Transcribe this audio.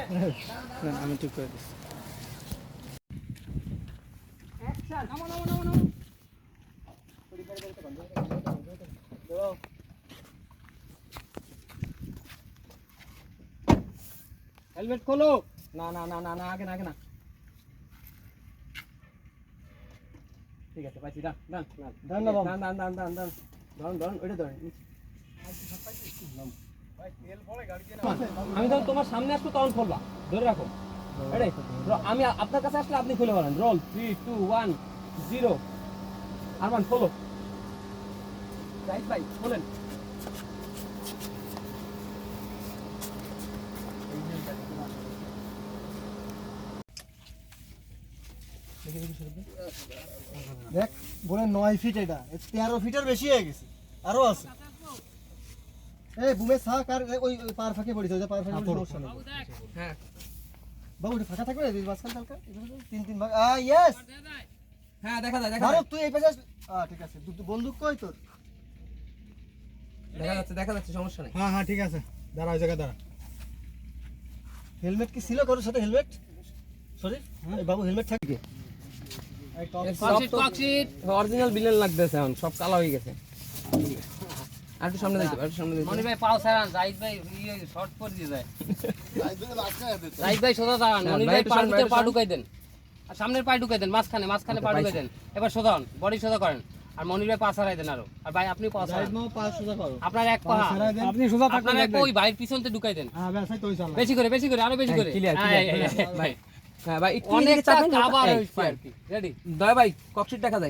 আমি ঠিক করে দিচ্ছি। হেলমেট খোলো। না না না না না, আগে না আগে না। ঠিক আছে পাইছি, ডান ডান ডান ডান ডান ডান ডান ডান ধরুন ধরুন, ওইটা ধরেন। আমি যখন তোমার সামনে আসবো তখন খুলবা, ধরে রাখো। আমি আপনার কাছে আসলে আপনি খুলে বলেন। রোল 3 2 1 0। আরমান খোলো। রাইট ভাই বলেন। দেখ বলে 9 ফিট, এটা 13 ফিটের বেশি হয়ে গেছে, আরো আছে। এই বুমে থাক, আর ওই পার ফাঁকে পড়িছে, ওই যে পার ফাঁকে সমস্যা নেই। হ্যাঁ বাবু এটা ফাঁকা থাকবে, দুই মাঝখান কালকা তিন তিন ভাগ। ইয়েস, হ্যাঁ দেখা যায় দেখা আরে যায় তুই এই পাশে ঠিক আছে। বন্দুক কই তোর? দেখা যাচ্ছে সমস্যা নেই। হ্যাঁ হ্যাঁ ঠিক আছে, দাঁড়া ওই জায়গায় দাঁড়া। হেলমেট কি ছিল কারোর সাথে? হেলমেট সরি বাবু, হেলমেট থাকে? অরিজিনাল বিলেন লাগতেছে, এখন সব কালো হয়ে গেছে। আর একটু সামনে যাইতে, আর একটু সামনে যাইতে। মনি ভাই পাও ছাড়ান, জাহিদ ভাই শর্ট করে দিয়ে যায়। জাহিদ ভাই সোজা দাঁড়ান, মনি ভাই পা ঢুকাই দেন, আর সামনের পা ঢুকাই দেন, মাঝখানে পা ঢুকাই দেন। এবার সোজা হন, বডি সোজা করেন, আর মনির ভাই পা ছাড়াই দেন আরো। আর ভাই আপনি পা ছাড়ান, আপনার এক পা আপনি সোজা থাকবেন, আপনার এক ওই ভাইয়ের পিছনতে ঢুকাই দেন। হ্যাঁ ব্যাস এই তো চালা। বেশি করে আরো বেশি করে। ক্লিয়ার ভাই। হ্যাঁ ভাই একটু অনেকটা চাপেন, কাভার এই, হইছে আর কি। রেডি? দয়া ভাই ককশিট দেখা যায়।